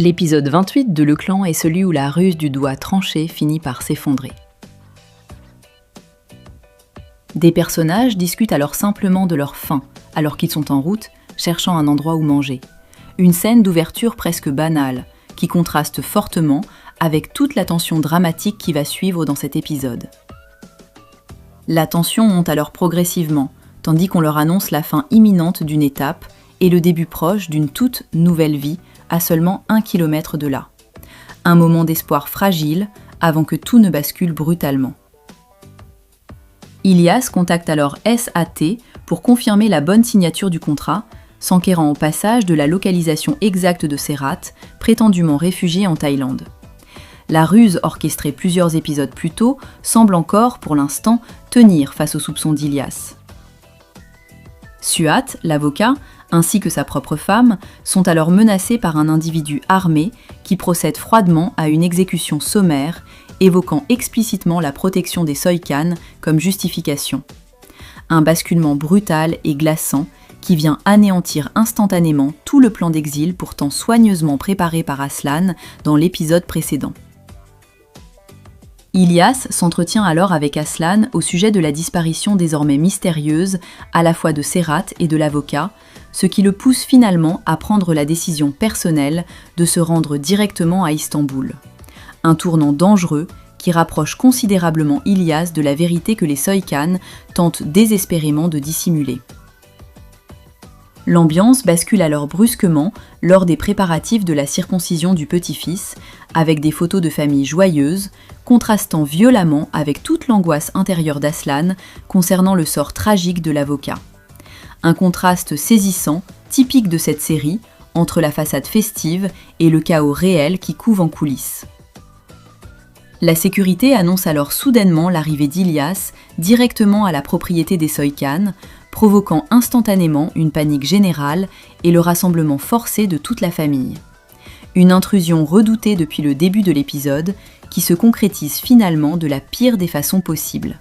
L'épisode 28 de Le Clan est celui où la ruse du doigt tranché finit par s'effondrer. Des personnages discutent alors simplement de leur faim, alors qu'ils sont en route, cherchant un endroit où manger. Une scène d'ouverture presque banale, qui contraste fortement avec toute la tension dramatique qui va suivre dans cet épisode. La tension monte alors progressivement, tandis qu'on leur annonce la fin imminente d'une étape et le début proche d'une toute nouvelle vie, à seulement 1 kilomètre de là. Un moment d'espoir fragile avant que tout ne bascule brutalement. Ilias contacte alors SAT pour confirmer la bonne signature du contrat, s'enquérant au passage de la localisation exacte de Serhat, prétendument réfugié en Thaïlande. La ruse orchestrée plusieurs épisodes plus tôt semble encore, pour l'instant, tenir face aux soupçons d'Ilias. Suat, l'avocat, ainsi que sa propre femme, sont alors menacés par un individu armé qui procède froidement à une exécution sommaire, évoquant explicitement la protection des Soikan comme justification. Un basculement brutal et glaçant qui vient anéantir instantanément tout le plan d'exil pourtant soigneusement préparé par Aslan dans l'épisode précédent. Ilias s'entretient alors avec Aslan au sujet de la disparition désormais mystérieuse à la fois de Serhat et de l'avocat, ce qui le pousse finalement à prendre la décision personnelle de se rendre directement à Istanbul. Un tournant dangereux qui rapproche considérablement Ilias de la vérité que les Soikan tentent désespérément de dissimuler. L'ambiance bascule alors brusquement lors des préparatifs de la circoncision du petit-fils, avec des photos de famille joyeuses, contrastant violemment avec toute l'angoisse intérieure d'Aslan concernant le sort tragique de l'avocat. Un contraste saisissant, typique de cette série, entre la façade festive et le chaos réel qui couve en coulisses. La sécurité annonce alors soudainement l'arrivée d'Ilias directement à la propriété des Soikan, provoquant instantanément une panique générale et le rassemblement forcé de toute la famille. Une intrusion redoutée depuis le début de l'épisode, qui se concrétise finalement de la pire des façons possibles.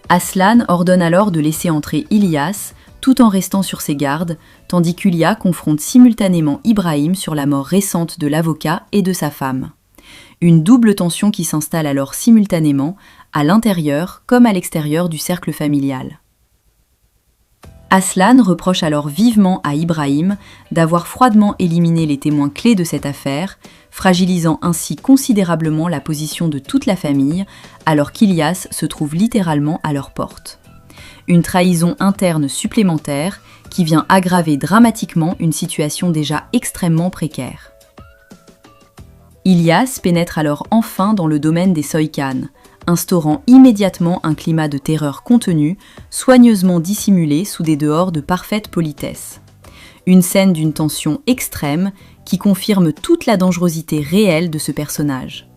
Aslan ordonne alors de laisser entrer Ilias, tout en restant sur ses gardes, tandis qu'Ulia confronte simultanément Ibrahim sur la mort récente de l'avocat et de sa femme. Une double tension qui s'installe alors simultanément, à l'intérieur comme à l'extérieur du cercle familial. Aslan reproche alors vivement à Ibrahim d'avoir froidement éliminé les témoins clés de cette affaire, fragilisant ainsi considérablement la position de toute la famille, alors qu'Ilias se trouve littéralement à leur porte. Une trahison interne supplémentaire qui vient aggraver dramatiquement une situation déjà extrêmement précaire. Ilias pénètre alors enfin dans le domaine des Soikan, instaurant immédiatement un climat de terreur contenu, soigneusement dissimulé sous des dehors de parfaite politesse. Une scène d'une tension extrême qui confirme toute la dangerosité réelle de ce personnage.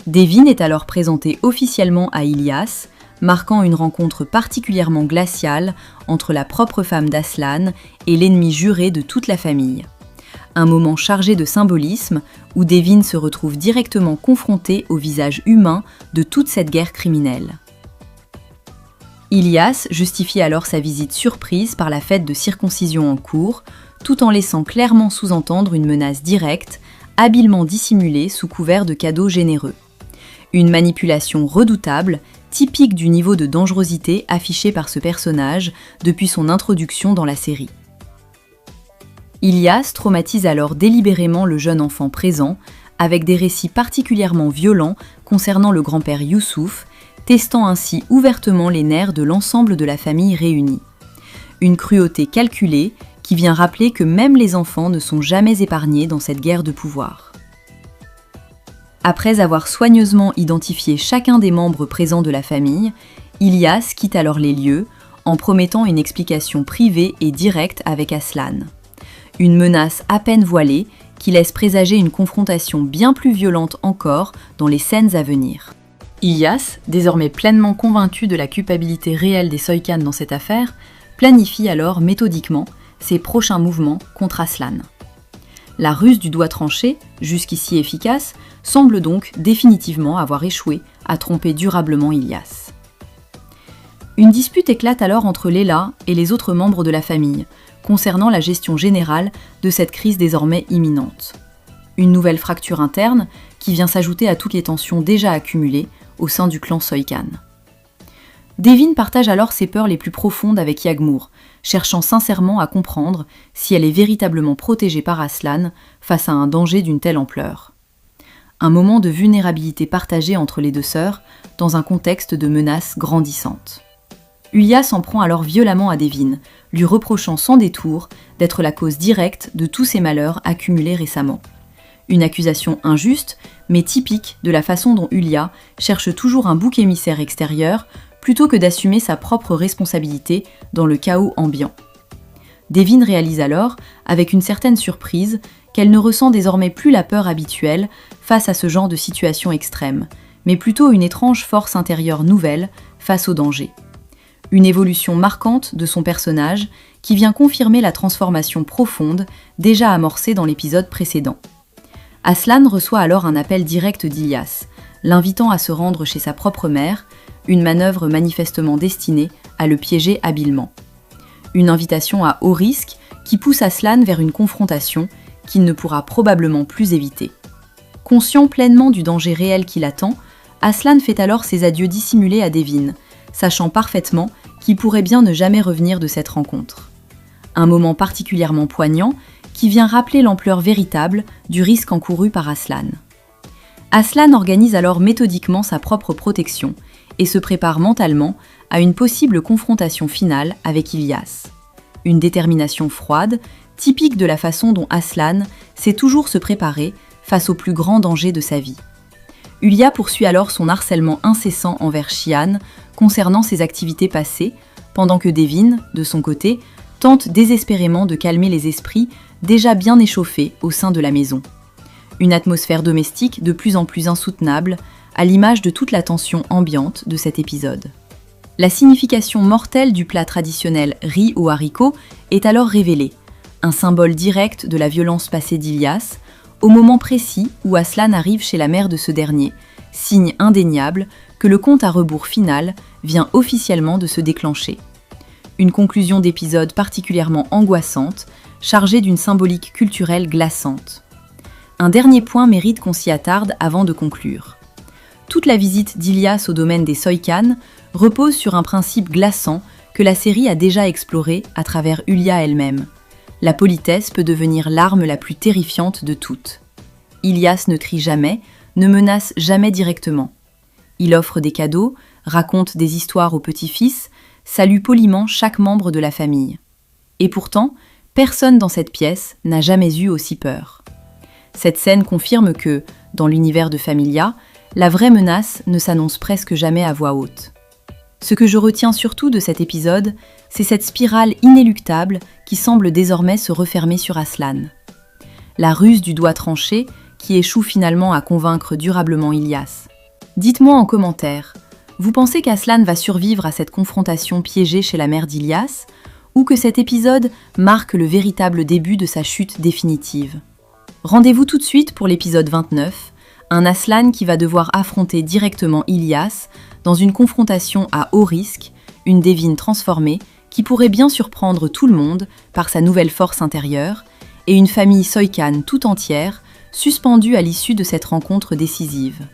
Devin est alors présenté officiellement à Ilias, marquant une rencontre particulièrement glaciale entre la propre femme d'Aslan et l'ennemi juré de toute la famille. Un moment chargé de symbolisme où Devin se retrouve directement confronté au visage humain de toute cette guerre criminelle. Ilias justifie alors sa visite surprise par la fête de circoncision en cours, tout en laissant clairement sous-entendre une menace directe, habilement dissimulée sous couvert de cadeaux généreux. Une manipulation redoutable, typique du niveau de dangerosité affiché par ce personnage depuis son introduction dans la série. Ilias traumatise alors délibérément le jeune enfant présent, avec des récits particulièrement violents concernant le grand-père Youssouf, testant ainsi ouvertement les nerfs de l'ensemble de la famille réunie. Une cruauté calculée qui vient rappeler que même les enfants ne sont jamais épargnés dans cette guerre de pouvoir. Après avoir soigneusement identifié chacun des membres présents de la famille, Ilias quitte alors les lieux, en promettant une explication privée et directe avec Aslan. Une menace à peine voilée qui laisse présager une confrontation bien plus violente encore dans les scènes à venir. Ilias, désormais pleinement convaincu de la culpabilité réelle des Soikan dans cette affaire, planifie alors méthodiquement ses prochains mouvements contre Aslan. La ruse du doigt tranché, jusqu'ici efficace, semble donc définitivement avoir échoué à tromper durablement Ilias. Une dispute éclate alors entre Leila et les autres membres de la famille, concernant la gestion générale de cette crise désormais imminente. Une nouvelle fracture interne qui vient s'ajouter à toutes les tensions déjà accumulées au sein du clan Soykan. Devin partage alors ses peurs les plus profondes avec Yagmour, cherchant sincèrement à comprendre si elle est véritablement protégée par Aslan face à un danger d'une telle ampleur. Un moment de vulnérabilité partagée entre les deux sœurs dans un contexte de menace grandissante. Ulya s'en prend alors violemment à Devin, lui reprochant sans détour d'être la cause directe de tous ces malheurs accumulés récemment. Une accusation injuste, mais typique de la façon dont Ulya cherche toujours un bouc émissaire extérieur plutôt que d'assumer sa propre responsabilité dans le chaos ambiant. Devin réalise alors, avec une certaine surprise, qu'elle ne ressent désormais plus la peur habituelle face à ce genre de situation extrême, mais plutôt une étrange force intérieure nouvelle face au danger. Une évolution marquante de son personnage qui vient confirmer la transformation profonde déjà amorcée dans l'épisode précédent. Aslan reçoit alors un appel direct d'Ilyas, l'invitant à se rendre chez sa propre mère, une manœuvre manifestement destinée à le piéger habilement. Une invitation à haut risque qui pousse Aslan vers une confrontation qu'il ne pourra probablement plus éviter. Conscient pleinement du danger réel qui l'attend, Aslan fait alors ses adieux dissimulés à Devin, sachant parfaitement qu'il pourrait bien ne jamais revenir de cette rencontre. Un moment particulièrement poignant qui vient rappeler l'ampleur véritable du risque encouru par Aslan. Aslan organise alors méthodiquement sa propre protection et se prépare mentalement à une possible confrontation finale avec Ilyas. Une détermination froide, typique de la façon dont Aslan sait toujours se préparer face au plus grand danger de sa vie. Ulya poursuit alors son harcèlement incessant envers Shihan concernant ses activités passées, pendant que Devin, de son côté, tente désespérément de calmer les esprits déjà bien échauffés au sein de la maison. Une atmosphère domestique de plus en plus insoutenable, à l'image de toute la tension ambiante de cet épisode. La signification mortelle du plat traditionnel riz aux haricots est alors révélée, un symbole direct de la violence passée d'Ilyas, au moment précis où Aslan arrive chez la mère de ce dernier, signe indéniable que le compte à rebours final vient officiellement de se déclencher. Une conclusion d'épisode particulièrement angoissante, chargée d'une symbolique culturelle glaçante. Un dernier point mérite qu'on s'y attarde avant de conclure. Toute la visite d'Ilyas au domaine des Soykan repose sur un principe glaçant que la série a déjà exploré à travers Ulya elle-même. La politesse peut devenir l'arme la plus terrifiante de toutes. Ilyas ne trie jamais, ne menace jamais directement. Il offre des cadeaux, raconte des histoires aux petits-fils, salue poliment chaque membre de la famille. Et pourtant, personne dans cette pièce n'a jamais eu aussi peur. Cette scène confirme que, dans l'univers de Familia, la vraie menace ne s'annonce presque jamais à voix haute. Ce que je retiens surtout de cet épisode, c'est cette spirale inéluctable qui semble désormais se refermer sur Aslan. La ruse du doigt tranché qui échoue finalement à convaincre durablement Ilyas. Dites-moi en commentaire, vous pensez qu'Aslan va survivre à cette confrontation piégée chez la mère d'Ilyas, ou que cet épisode marque le véritable début de sa chute définitive? Rendez-vous tout de suite pour l'épisode 29, un Aslan qui va devoir affronter directement Ilyas dans une confrontation à haut risque, une Devin transformée qui pourrait bien surprendre tout le monde par sa nouvelle force intérieure, et une famille Soykan tout entière, suspendue à l'issue de cette rencontre décisive.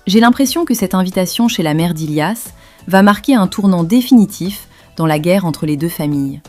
J'ai l'impression que cette invitation chez la mère d'Ilyas va marquer un tournant définitif dans la guerre entre les deux familles.